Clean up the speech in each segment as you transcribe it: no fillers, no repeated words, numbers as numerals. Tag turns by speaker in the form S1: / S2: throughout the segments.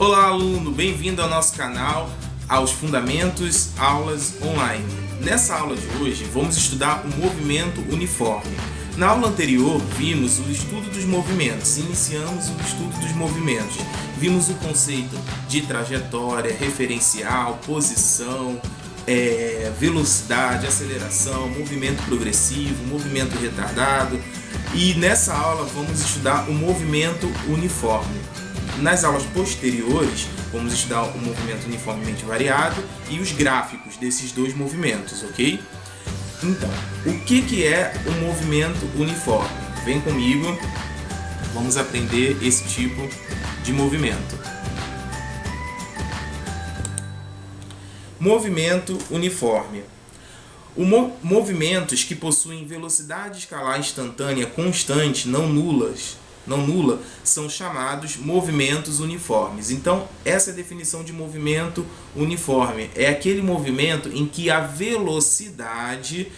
S1: Olá, aluno! Bem-vindo ao nosso canal, aos Fundamentos Aulas Online. Nessa aula de hoje, vamos estudar o movimento uniforme. Na aula anterior, vimos o estudo dos movimentos, iniciamos o estudo dos movimentos. Vimos o conceito de trajetória, referencial, posição, velocidade, aceleração, movimento progressivo, movimento retardado. E nessa aula vamos estudar o movimento uniforme. Nas aulas posteriores, vamos estudar o movimento uniformemente variado e os gráficos desses dois movimentos, ok? Então, o que é o movimento uniforme? Vem comigo, vamos aprender esse tipo de movimento. Movimento uniforme. Movimentos que possuem velocidade escalar instantânea constante, não nula, são chamados movimentos uniformes. Então, essa é a definição de movimento uniforme. É aquele movimento em que a velocidade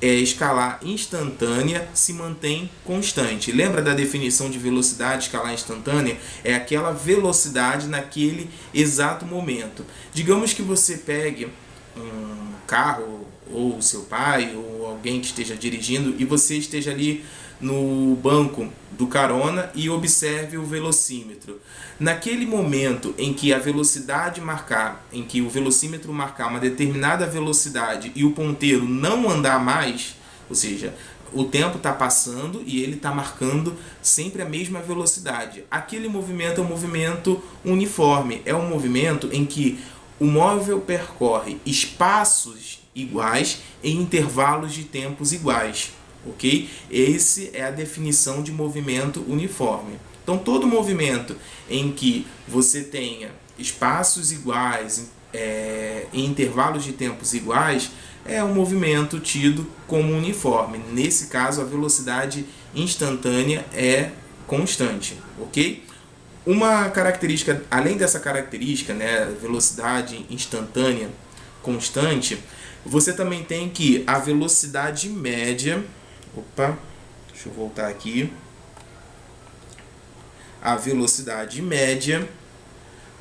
S1: escalar instantânea se mantém constante. Lembra da definição de velocidade escalar instantânea? É aquela velocidade naquele exato momento. Digamos que você pegue um carro, ou seu pai, ou alguém que esteja dirigindo, e você esteja ali no banco do carona e observe o velocímetro. Naquele momento em que a velocidade marcar, em que o velocímetro marcar uma determinada velocidade e o ponteiro não andar mais, ou seja, o tempo está passando e ele está marcando sempre a mesma velocidade. Aquele movimento é um movimento uniforme, é um movimento em que o móvel percorre espaços iguais em intervalos de tempos iguais. Ok? Essa é a definição de movimento uniforme. Então, todo movimento em que você tenha espaços iguais em intervalos de tempos iguais é um movimento tido como uniforme. Nesse caso, a velocidade instantânea é constante. Ok? Uma característica, além dessa característica, né, velocidade instantânea constante, você também tem que a velocidade média. Deixa eu voltar aqui. A velocidade média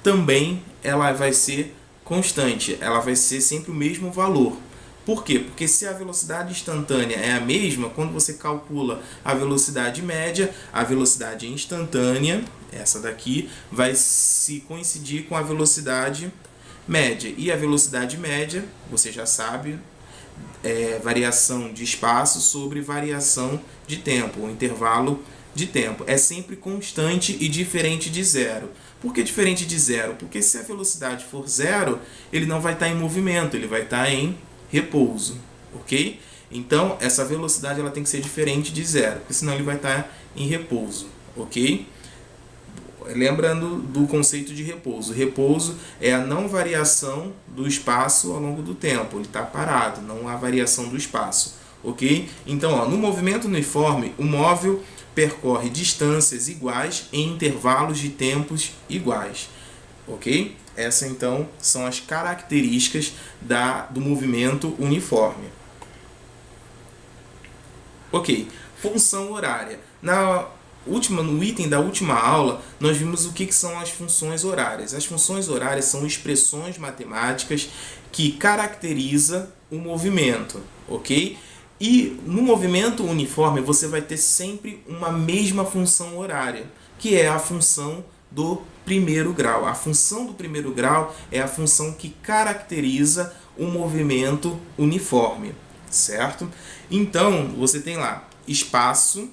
S1: também ela vai ser constante, ela vai ser sempre o mesmo valor. Por quê? Porque se a velocidade instantânea é a mesma, quando você calcula a velocidade média, a velocidade instantânea, essa daqui, vai se coincidir com a velocidade média. E a velocidade média, você já sabe, variação de espaço sobre variação de tempo, o intervalo de tempo. É sempre constante e diferente de zero. Por que diferente de zero? Porque se a velocidade for zero, ele não vai estar em movimento, ele vai estar em repouso, ok? Então, essa velocidade ela tem que ser diferente de zero, porque senão ele vai estar em repouso, ok? Lembrando do conceito de repouso. Repouso é a não variação do espaço ao longo do tempo. Ele está parado, não há variação do espaço. Ok? Então, no movimento uniforme, o móvel percorre distâncias iguais em intervalos de tempos iguais. Ok? Essas, então, são as características do movimento uniforme. Ok. Função horária. No item da última aula, nós vimos o que são as funções horárias. As funções horárias são expressões matemáticas que caracterizam o movimento, ok? E no movimento uniforme, você vai ter sempre uma mesma função horária, que é a função do primeiro grau. A função do primeiro grau é a função que caracteriza o movimento uniforme, certo? Então, você tem lá espaço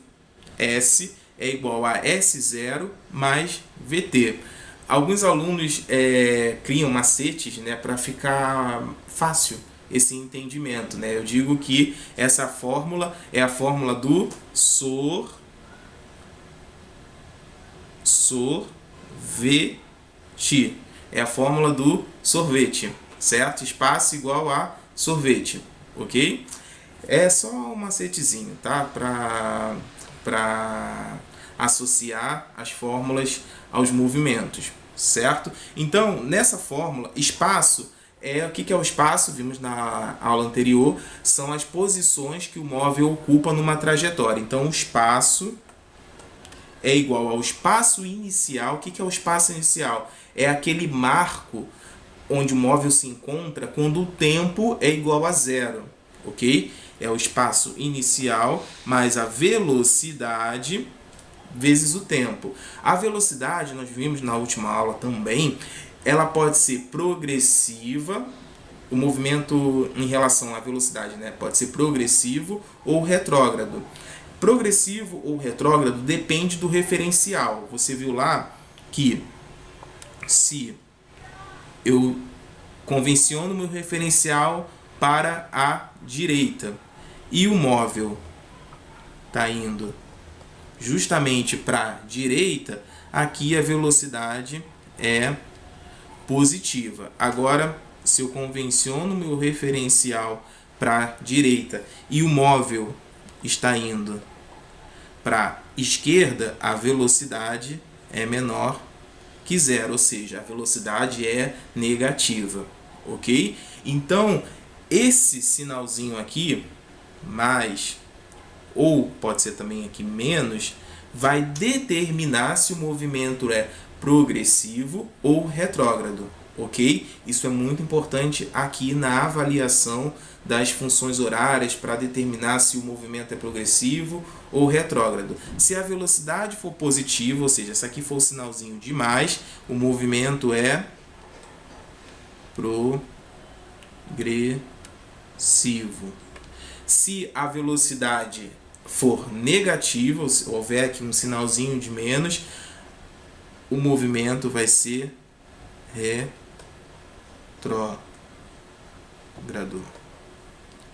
S1: S é igual a S0 mais VT. Alguns alunos criam macetes, né, para ficar fácil esse entendimento, né? Eu digo que essa fórmula é a fórmula do sorvete, é a fórmula do sorvete, certo? Espaço igual a sorvete, ok? É só um macetezinho, tá? Para associar as fórmulas aos movimentos, certo? Então, nessa fórmula, espaço o que é o espaço? Vimos na aula anterior, são as posições que o móvel ocupa numa trajetória. Então, o espaço é igual ao espaço inicial. O que é o espaço inicial? É aquele marco onde o móvel se encontra quando o tempo é igual a zero, ok? É o espaço inicial mais a velocidade vezes o tempo. A velocidade, nós vimos na última aula também, ela pode ser progressiva, o movimento em relação à velocidade, né, pode ser progressivo ou retrógrado. Progressivo ou retrógrado depende do referencial. Você viu lá que se eu convenciono meu referencial para a direita e o móvel está indo justamente para a direita, aqui a velocidade é positiva. Agora, se eu convenciono meu referencial para a direita e o móvel está indo para a esquerda, a velocidade é menor que zero, ou seja, a velocidade é negativa, ok? Então, esse sinalzinho aqui, mais, ou pode ser também aqui menos, vai determinar se o movimento é progressivo ou retrógrado, ok? Isso é muito importante aqui na avaliação das funções horárias para determinar se o movimento é progressivo ou retrógrado. Se a velocidade for positiva, ou seja, se aqui for o sinalzinho de mais, o movimento é progressivo. Se a velocidade for negativa, ou se houver aqui um sinalzinho de menos, o movimento vai ser retrógrado.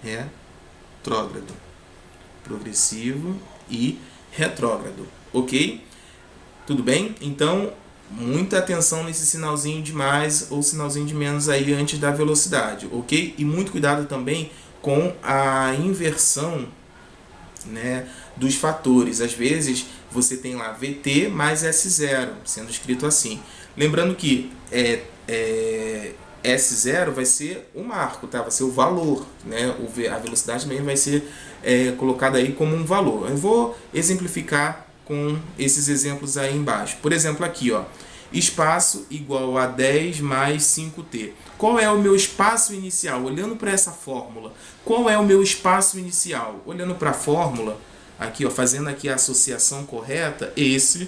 S1: Retrógrado. Progressivo e retrógrado. Ok? Tudo bem? Então, muita atenção nesse sinalzinho de mais ou sinalzinho de menos aí antes da velocidade. Ok? E muito cuidado também com a inversão, né, dos fatores. Às vezes você tem lá VT mais S0, sendo escrito assim. Lembrando que S0 vai ser o marco, tá? Vai ser o valor, né? A velocidade também vai ser colocada aí como um valor. Eu vou exemplificar com esses exemplos aí embaixo. Por exemplo, aqui, ó, espaço igual a 10 mais 5t. Qual é o meu espaço inicial? Olhando para essa fórmula, qual é o meu espaço inicial? Olhando para a fórmula, aqui, ó, fazendo aqui a associação correta, esse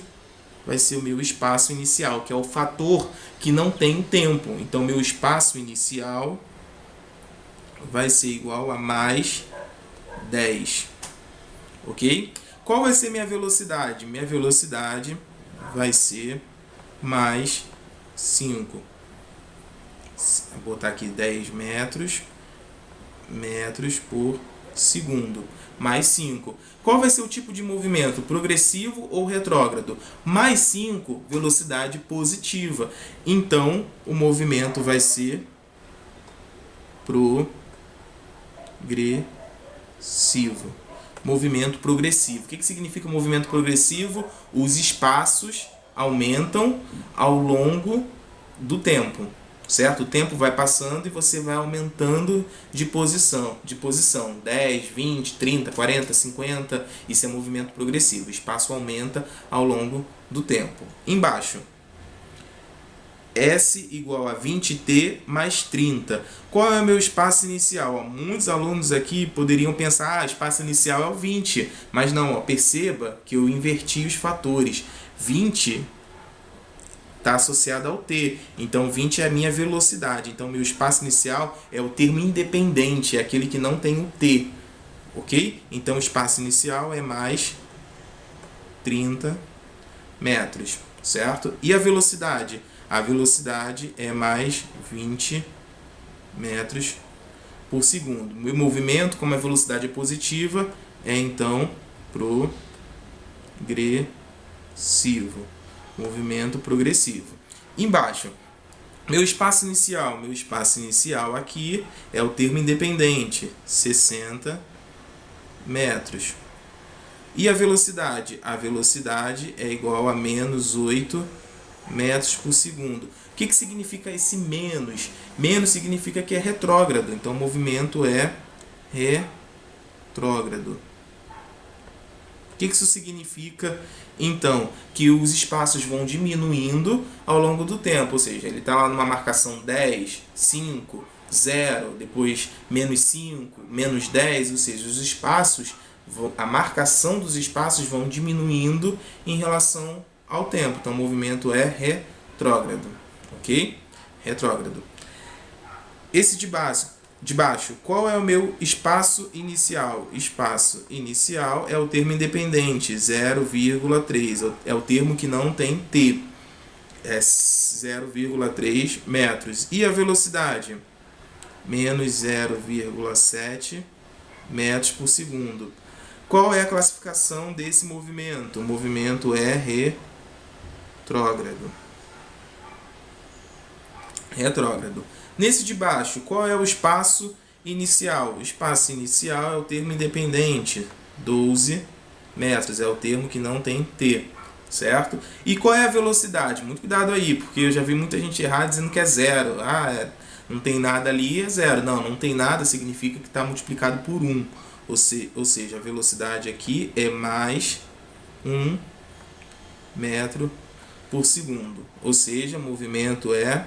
S1: vai ser o meu espaço inicial, que é o fator que não tem tempo. Então, meu espaço inicial vai ser igual a mais 10. Ok? Qual vai ser minha velocidade? Minha velocidade vai ser mais 5. Vou botar aqui 10 metros por segundo, mais 5. Qual vai ser o tipo de movimento? Progressivo ou retrógrado? Mais 5, velocidade positiva. Então, o movimento vai ser progressivo. Movimento progressivo. O que significa movimento progressivo? Os espaços aumentam ao longo do tempo, certo? O tempo vai passando e você vai aumentando de posição. 10, 20, 30, 40, 50. Isso é movimento progressivo. O espaço aumenta ao longo do tempo. Embaixo, S igual a 20t mais 30. Qual é o meu espaço inicial? Muitos alunos aqui poderiam pensar, espaço inicial é o 20. Mas não, perceba que eu inverti os fatores. 20 está associado ao t. Então, 20 é a minha velocidade. Então, meu espaço inicial é o termo independente, é aquele que não tem o t. Ok? Então, o espaço inicial é mais 30 metros, certo? E a velocidade? A velocidade é mais 20 metros por segundo. Meu movimento, como a velocidade é positiva, é então progressivo. Movimento progressivo. Embaixo, meu espaço inicial. Meu espaço inicial aqui é o termo independente, 60 metros. E a velocidade? A velocidade é igual a menos 8 metros por segundo. O que significa esse menos? Menos significa que é retrógrado. Então, o movimento é retrógrado. O que isso significa? Então, que os espaços vão diminuindo ao longo do tempo, ou seja, ele está lá numa marcação 10, 5, 0, depois menos 5, menos 10, ou seja, os espaços, a marcação dos espaços vão diminuindo em relação ao tempo. Então, o movimento é retrógrado, ok? Retrógrado. Esse de baixo, qual é o meu espaço inicial? Espaço inicial é o termo independente, 0,3. É o termo que não tem T. É 0,3 metros. E a velocidade? Menos 0,7 metros por segundo. Qual é a classificação desse movimento? O movimento é retrógrado. Retrógrado. Nesse de baixo, qual é o espaço inicial? O espaço inicial é o termo independente, 12 metros, é o termo que não tem T, certo? E qual é a velocidade? Muito cuidado aí, porque eu já vi muita gente errar dizendo que é 0. Não tem nada ali, é 0. Não tem nada significa que está multiplicado por 1. Ou seja, a velocidade aqui é mais 1 metro por segundo. Ou seja, o movimento é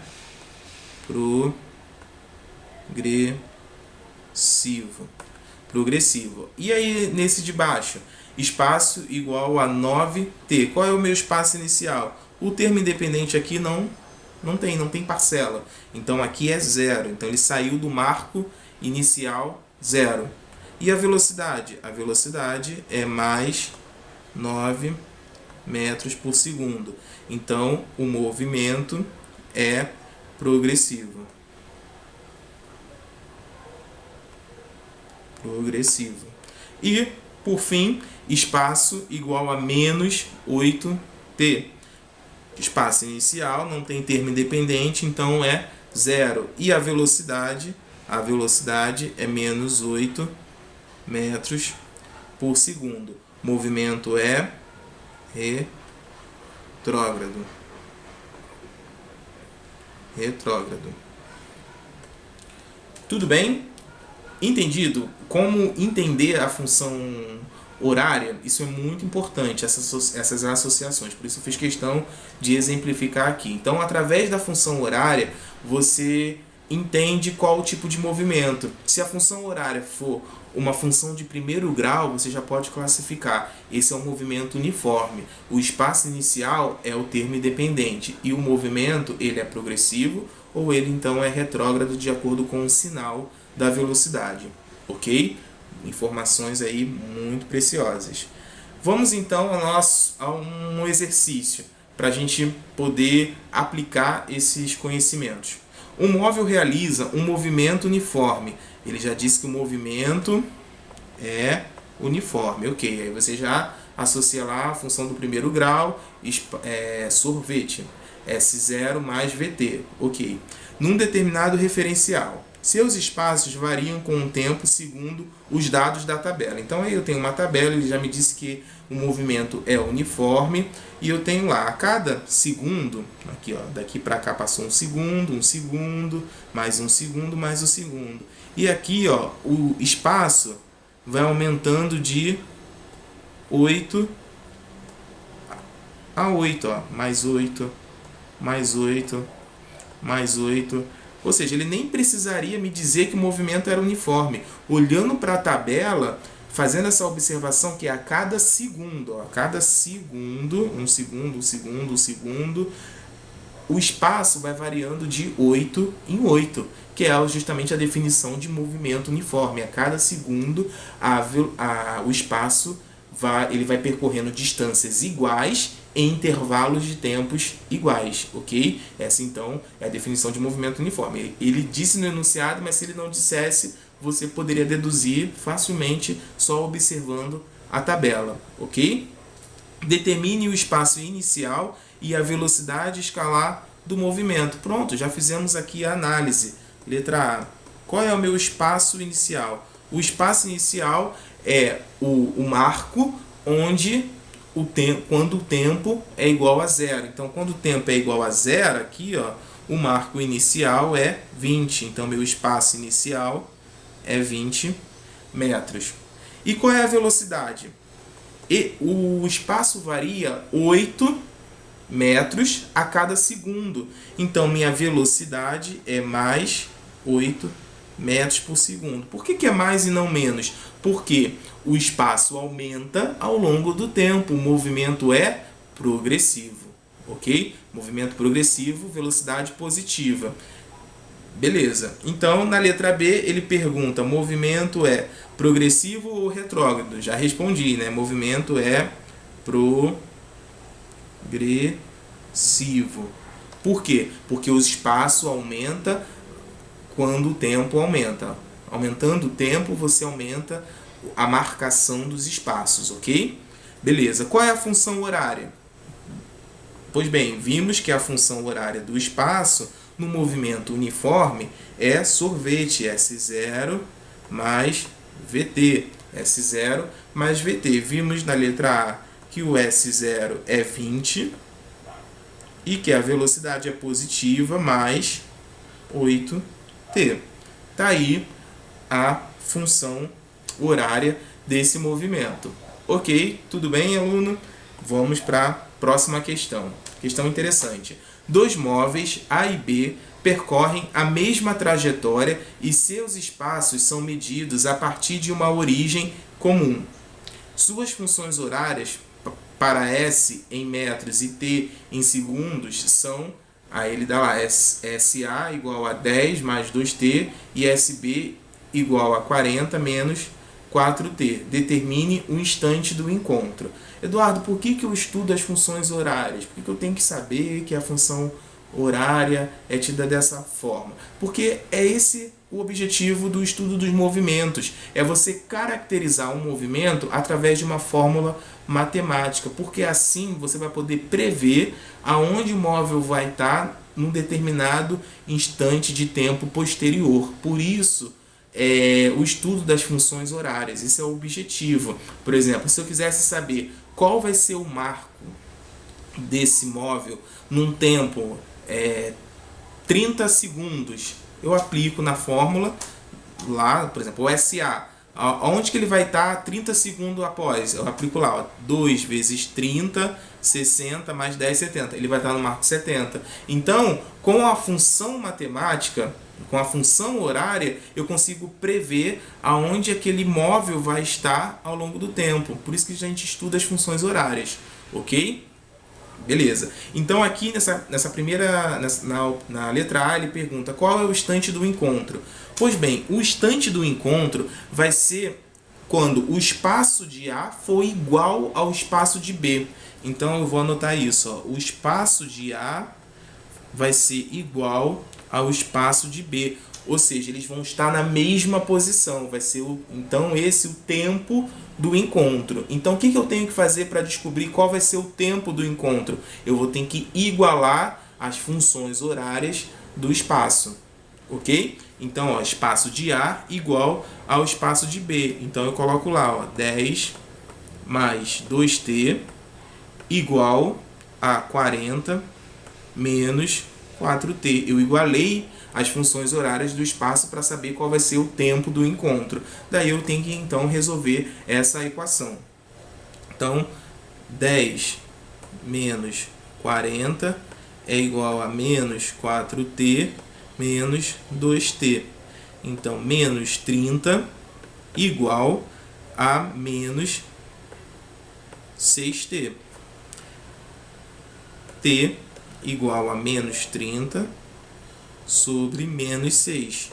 S1: progressivo. E aí, nesse de baixo, espaço igual a 9t. Qual é o meu espaço inicial? O termo independente aqui não tem parcela. Então, aqui é 0. Então, ele saiu do marco inicial 0. E a velocidade? A velocidade é mais 9 metros por segundo. Então, o movimento é progressivo. E, por fim, espaço igual a menos 8t. Espaço inicial, não tem termo independente, então é 0. E a velocidade é menos 8 metros por segundo. Movimento é retrógrado. Tudo bem? Entendido? Como entender a função horária? Isso é muito importante, essas associações. Por isso eu fiz questão de exemplificar aqui. Então, através da função horária, você entende qual o tipo de movimento. Se a função horária for uma função de primeiro grau, você já pode classificar. Esse é um movimento uniforme. O espaço inicial é o termo independente. E o movimento, ele é progressivo ou ele então é retrógrado de acordo com o sinal da velocidade. Ok? Informações aí muito preciosas. Vamos então a um exercício para a gente poder aplicar esses conhecimentos. Um móvel realiza um movimento uniforme. Ele já disse que o movimento é uniforme. Ok, aí você já associa lá a função do primeiro grau, sorvete, S0 mais VT. Ok. Num determinado referencial, seus espaços variam com o tempo segundo os dados da tabela. Então aí eu tenho uma tabela, ele já me disse que o movimento é uniforme e eu tenho lá a cada segundo, aqui ó, daqui para cá passou um segundo, mais um segundo, mais um segundo. E aqui ó, o espaço vai aumentando de 8 a 8, ó, mais 8, mais 8, mais 8. Ou seja, ele nem precisaria me dizer que o movimento era uniforme. Olhando para a tabela, fazendo essa observação que é a cada segundo, ó, a cada segundo, um segundo, o espaço vai variando de 8 em 8, que é justamente a definição de movimento uniforme. A cada segundo, o espaço ele vai percorrendo distâncias iguais em intervalos de tempos iguais, ok? Essa então é a definição de movimento uniforme. Ele disse no enunciado, mas se ele não dissesse, você poderia deduzir facilmente só observando a tabela, ok? Determine o espaço inicial e a velocidade escalar do movimento. Pronto, já fizemos aqui a análise. Letra A. Qual é o meu espaço inicial? O espaço inicial é o marco onde quando o tempo é igual a 0. Então, quando o tempo é igual a 0, aqui, ó, o marco inicial é 20. Então, meu espaço inicial é 20 metros. E qual é a velocidade? E o espaço varia 8 metros a cada segundo. Então, minha velocidade é mais 8 metros por segundo. Por que é mais e não menos? Porque o espaço aumenta ao longo do tempo. O movimento é progressivo, ok? Movimento progressivo, velocidade positiva. Beleza. Então, na letra B, ele pergunta, movimento é progressivo ou retrógrado? Já respondi, né? Movimento é progressivo. Por quê? Porque o espaço aumenta quando o tempo aumenta. Aumentando o tempo, você aumenta a marcação dos espaços, ok? Beleza. Qual é a função horária? Pois bem, vimos que a função horária do espaço no movimento uniforme é sorvete, S0 mais VT. S0 mais VT. Vimos na letra A que o S0 é 20 e que a velocidade é positiva mais 8t. Está aí a função horária desse movimento. Ok, tudo bem, aluno? Vamos para a próxima questão. Questão interessante. Dois móveis, A e B, percorrem a mesma trajetória e seus espaços são medidos a partir de uma origem comum. Suas funções horárias para S em metros e T em segundos são, aí ele dá lá, SA igual a 10 mais 2T e SB igual a 40 menos 4T. Determine o instante do encontro. Eduardo, por que eu estudo as funções horárias? Por que eu tenho que saber que a função horária é tida dessa forma? Porque é esse o objetivo do estudo dos movimentos. É você caracterizar um movimento através de uma fórmula matemática. Porque assim você vai poder prever aonde o móvel vai estar num determinado instante de tempo posterior. Por isso, o estudo das funções horárias. Esse é o objetivo. Por exemplo, se eu quisesse saber qual vai ser o marco desse móvel num tempo 30 segundos, eu aplico na fórmula lá, por exemplo, o SA. Onde que ele vai estar 30 segundos após? Eu aplico lá, ó, 2 vezes 30, 60 mais 10, 70. Ele vai estar no marco 70. Então, com a função matemática, com a função horária, eu consigo prever aonde aquele móvel vai estar ao longo do tempo. Por isso que a gente estuda as funções horárias, ok? Beleza. Então aqui nessa primeira, na letra A, ele pergunta qual é o instante do encontro. Pois bem, o instante do encontro vai ser quando o espaço de A for igual ao espaço de B. Então eu vou anotar isso. Ó. O espaço de A vai ser igual ao espaço de B. Ou seja, eles vão estar na mesma posição. Vai ser então esse o tempo do encontro. Então o que eu tenho que fazer para descobrir qual vai ser o tempo do encontro? Eu vou ter que igualar as funções horárias do espaço. Ok? Então, ó, espaço de A igual ao espaço de B. Então eu coloco lá, ó, 10 mais 2t igual a 40 menos 4t. Eu igualei as funções horárias do espaço para saber qual vai ser o tempo do encontro. Daí eu tenho que então resolver essa equação. Então, 10 menos 40 é igual a menos 4t menos 2t. Então, menos 30 igual a menos 6t. T igual a menos 30 sobre menos 6.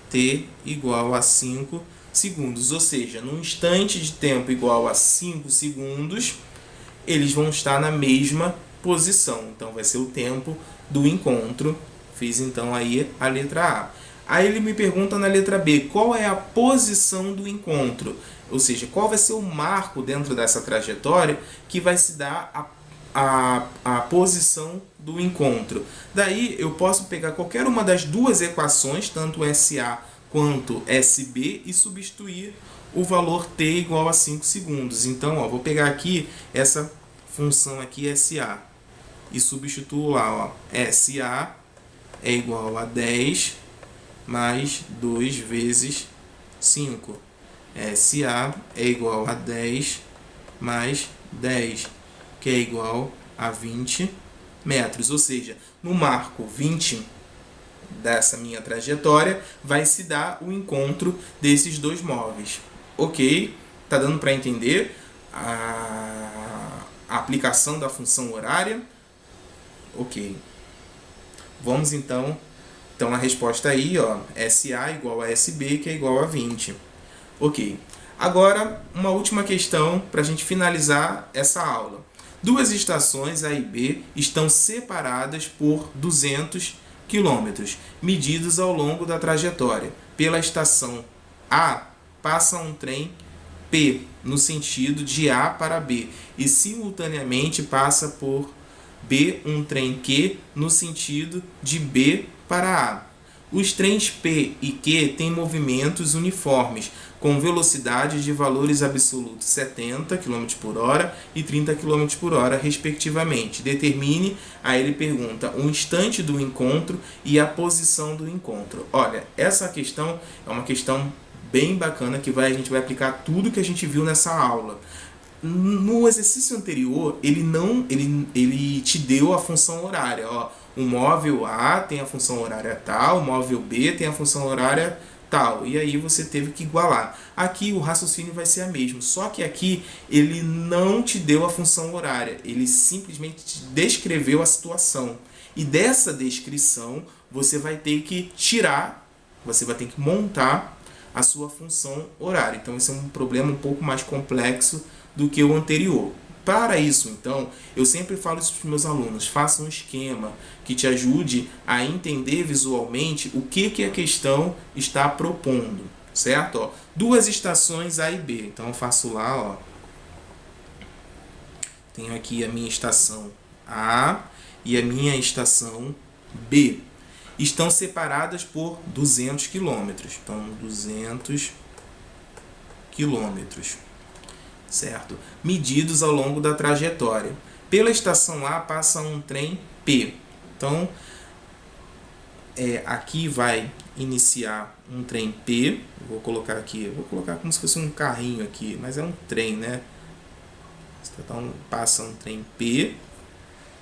S1: T igual a 5 segundos. Ou seja, num instante de tempo igual a 5 segundos, eles vão estar na mesma posição. Então, vai ser o tempo do encontro. Fiz, então, aí a letra A. Aí ele me pergunta na letra B, qual é a posição do encontro? Ou seja, qual vai ser o marco dentro dessa trajetória que vai se dar a posição do encontro. Daí eu posso pegar qualquer uma das duas equações, tanto SA quanto SB, e substituir o valor t igual a 5 segundos. Então, ó, vou pegar aqui essa função aqui SA e substituo lá, ó, SA é igual a 10 mais 2 vezes 5. SA é igual a 10 mais 10, que é igual a 20 metros. Ou seja, no marco 20 dessa minha trajetória, vai se dar o encontro desses dois móveis. Ok? Tá dando para entender a aplicação da função horária? Ok. Vamos então a resposta aí, ó, SA igual a SB, que é igual a 20. Ok. Agora, uma última questão para a gente finalizar essa aula. Duas estações A e B estão separadas por 200 quilômetros, medidos ao longo da trajetória. Pela estação A, passa um trem P, no sentido de A para B, e simultaneamente passa por B um trem Q, no sentido de B para A. Os trens P e Q têm movimentos uniformes, com velocidades de valores absolutos 70 km por hora e 30 km por hora, respectivamente. Determine, aí ele pergunta, o instante do encontro e a posição do encontro. Olha, essa questão é uma questão bem bacana que a gente vai aplicar tudo que a gente viu nessa aula. No exercício anterior, ele te deu a função horária. Ó, o móvel A tem a função horária tal, o móvel B tem a função horária tal. E aí você teve que igualar. Aqui o raciocínio vai ser a mesma, só que aqui ele não te deu a função horária, ele simplesmente te descreveu a situação. E dessa descrição você vai ter que tirar, você vai ter que montar a sua função horária. Então esse é um problema um pouco mais complexo do que o anterior. Para isso, então, eu sempre falo isso para os meus alunos, faça um esquema que te ajude a entender visualmente o que a questão está propondo, certo? Ó, duas estações A e B, então eu faço lá, ó, tenho aqui a minha estação A e a minha estação B. Estão separadas por 200 km, então 200 km. Certo? Medidos ao longo da trajetória. Pela estação A passa um trem P. Então, aqui vai iniciar um trem P. Vou colocar como se fosse um carrinho aqui, mas é um trem, né? Então, passa um trem P,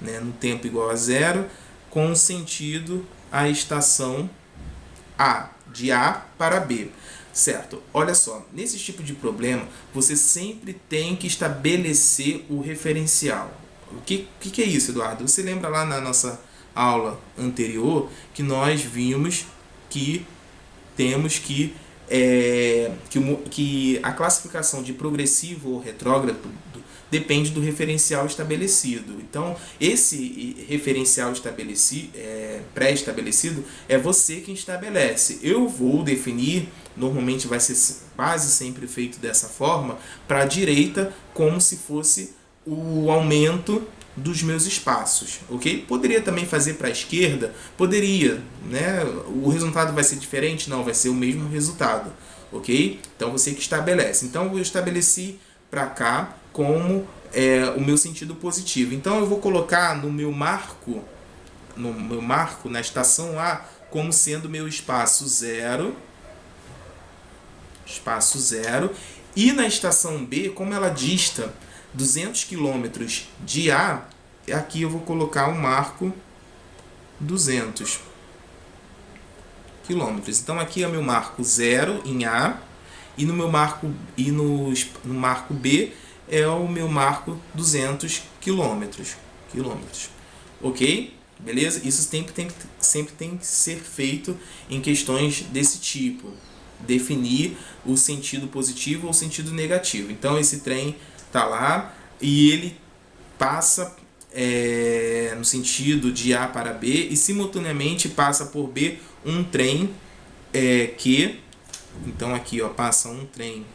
S1: né, no tempo igual a 0, com sentido a estação A, de A para B. Certo, olha só, nesse tipo de problema você sempre tem que estabelecer o referencial. O que é isso, Eduardo? Você lembra lá na nossa aula anterior que nós vimos que temos que a classificação de progressivo ou retrógrado depende do referencial estabelecido. Então, esse referencial pré-estabelecido é você quem estabelece. Eu vou definir, normalmente vai ser quase sempre feito dessa forma, para a direita como se fosse o aumento dos meus espaços, ok? Poderia também fazer para a esquerda? Poderia, né? O resultado vai ser diferente? Não, vai ser o mesmo resultado, ok? Então, você que estabelece. Então, eu estabeleci para cá como o meu sentido positivo. Então eu vou colocar no meu marco, na estação A, como sendo meu espaço 0, e na estação B, como ela dista 200 km de A, aqui eu vou colocar o marco 200 km. Então aqui é meu marco 0 em A, e no meu marco no marco B é o meu marco 200 quilômetros. Ok? Beleza? Isso sempre tem que ser feito em questões desse tipo. Definir o sentido positivo ou o sentido negativo. Então esse trem está lá e ele passa no sentido de A para B e simultaneamente passa por B um trem que... Então aqui, ó, passa um trem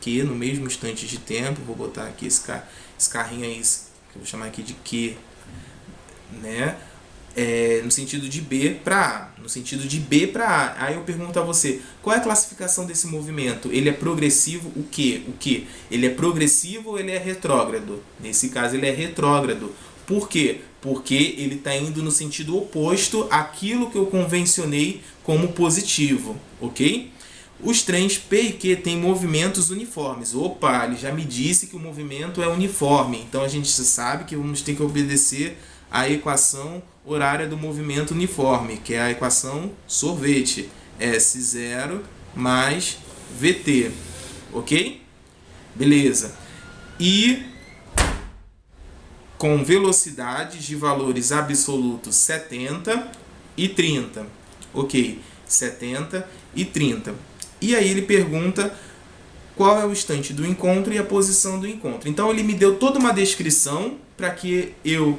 S1: Q no mesmo instante de tempo. Vou botar aqui esse carrinho aí, que eu vou chamar aqui de Q, né? No sentido de B para A. No sentido de B para A. Aí eu pergunto a você, qual é a classificação desse movimento? Ele é progressivo o quê? Ele é progressivo ou ele é retrógrado? Nesse caso ele é retrógrado. Por quê? Porque ele está indo no sentido oposto àquilo que eu convencionei como positivo, ok? Os trens P e Q têm movimentos uniformes. Opa, ele já me disse que o movimento é uniforme. Então a gente sabe que vamos ter que obedecer à equação horária do movimento uniforme, que é a equação sorvete. S0 mais VT. Ok? Beleza. E com velocidades de valores absolutos 70 e 30. Ok, 70 e 30. E aí ele pergunta qual é o instante do encontro e a posição do encontro. Então ele me deu toda uma descrição para que eu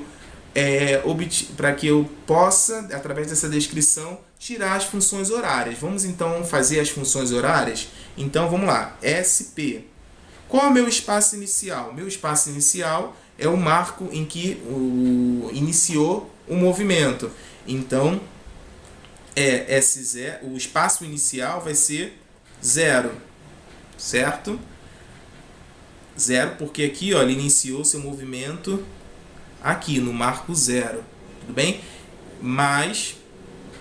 S1: possa, através dessa descrição, tirar as funções horárias. Vamos então fazer as funções horárias? Então vamos lá, SP. Qual é o meu espaço inicial? Meu espaço inicial é o marco em que iniciou o movimento. Então, S0, o espaço inicial vai ser 0, certo? 0, porque aqui ó, ele iniciou seu movimento aqui no marco 0, tudo bem? Mas,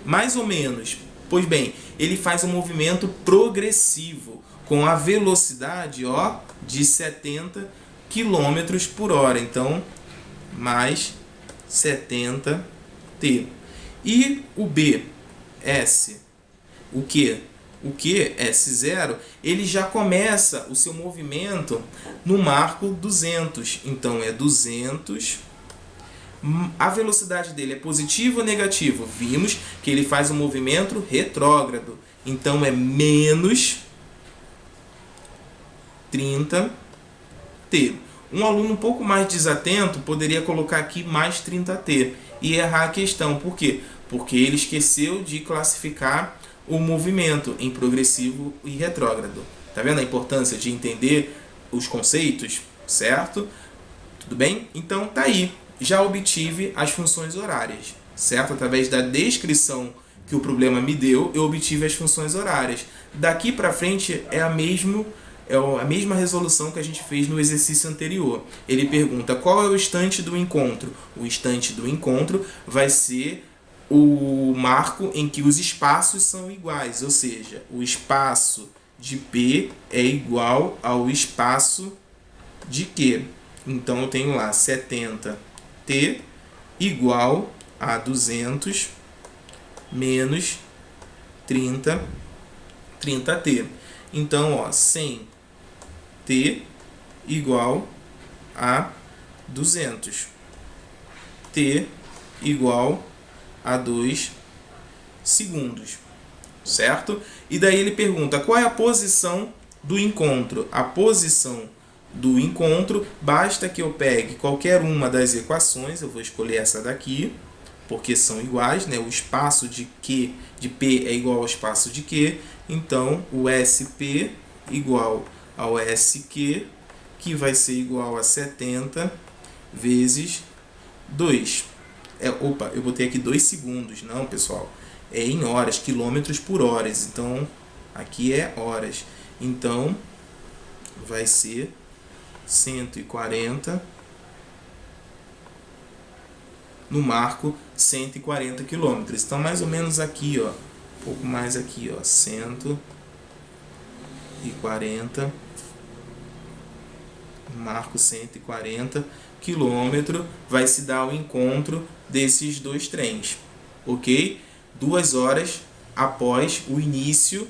S1: mais ou menos, pois bem, ele faz um movimento progressivo com a velocidade ó, de 70 km por hora. Então, mais 70 T. E o B, S, o Q? O Q, S0, ele já começa o seu movimento no marco 200. Então, é 200. A velocidade dele é positiva ou negativa? Vimos que ele faz um movimento retrógrado. Então, é menos 30 T. Um aluno um pouco mais desatento poderia colocar aqui mais 30T e errar a questão. Por quê? Porque ele esqueceu de classificar o movimento em progressivo e retrógrado. Tá vendo a importância de entender os conceitos, certo? Tudo bem? Então tá aí. Já obtive as funções horárias, certo? Através da descrição que o problema me deu, eu obtive as funções horárias. Daqui para frente é a mesma resolução que a gente fez no exercício anterior. Ele pergunta qual é o instante do encontro. O instante do encontro vai ser o marco em que os espaços são iguais, ou seja, o espaço de P é igual ao espaço de Q. Então eu tenho lá 70T igual a 200 menos 30T. Então, ó, 100T igual a 200. T igual a 2 segundos, certo? E daí ele pergunta qual é a posição do encontro. A posição do encontro, basta que eu pegue qualquer uma das equações, eu vou escolher essa daqui, porque são iguais, né? O espaço de Q, de P é igual ao espaço de Q, então o SP igual ao SQ, que vai ser igual a 70 vezes 2. Opa, eu botei aqui 2 segundos. Não, pessoal. É em horas, quilômetros por horas. Então, aqui é horas. Então, vai ser 140 no marco 140 quilômetros. Então, mais ou menos aqui, ó. Um pouco mais aqui, ó. 140 marco 140 quilômetro vai se dar o encontro desses dois trens, ok? 2 horas após o início,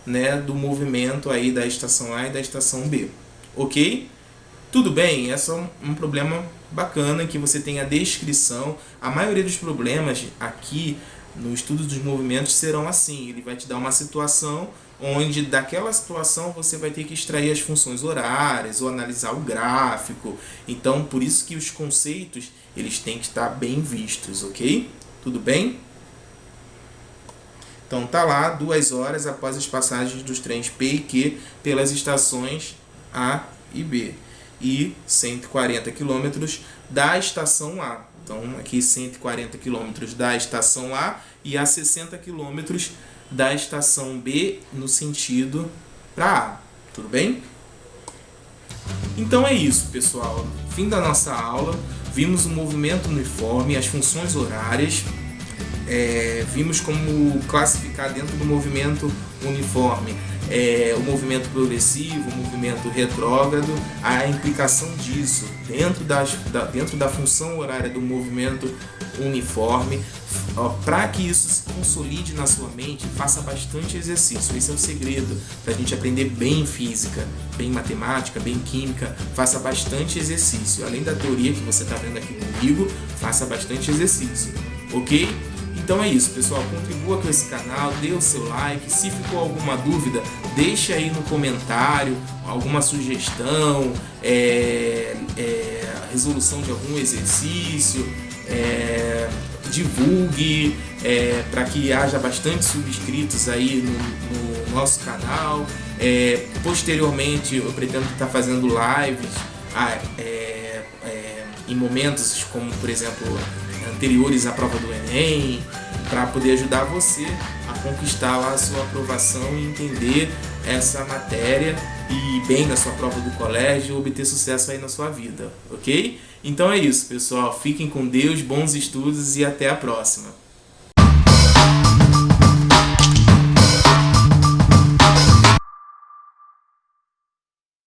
S1: né, do movimento aí da estação A e da estação B, ok? Tudo bem? Esse é um problema bacana que você tem a descrição. A maioria dos problemas aqui no estudo dos movimentos serão assim. Ele vai te dar uma situação onde daquela situação você vai ter que extrair as funções horárias ou analisar o gráfico. Então, por isso que os conceitos eles têm que estar bem vistos, ok? Tudo bem? Então tá lá 2 horas após as passagens dos trens P e Q pelas estações A e B e 140 km da estação A. Então aqui 140 km da estação A e a 60 km da estação B no sentido para A. Tudo bem? Então é isso, pessoal. Fim da nossa aula. Vimos o movimento uniforme, as funções horárias. Vimos como classificar dentro do movimento uniforme o movimento progressivo, o movimento retrógrado, a implicação disso dentro da função horária do movimento uniforme. Para que isso se consolide na sua mente, faça bastante exercício. Esse é o segredo para a gente aprender bem física, bem matemática, bem química. Faça bastante exercício. Além da teoria que você está vendo aqui comigo, faça bastante exercício, ok? Então é isso, pessoal. Contribua com esse canal, dê o seu like. Se ficou alguma dúvida, deixa aí no comentário alguma sugestão, resolução de algum exercício. Divulgue para que haja bastante subscritos aí no nosso canal. Posteriormente eu pretendo estar fazendo lives em momentos como, por exemplo, anteriores à prova do Enem, para poder ajudar você a conquistar lá a sua aprovação e entender essa matéria e ir bem na sua prova do colégio, obter sucesso aí na sua vida, ok? Então é isso, pessoal. Fiquem com Deus, bons estudos e até a próxima.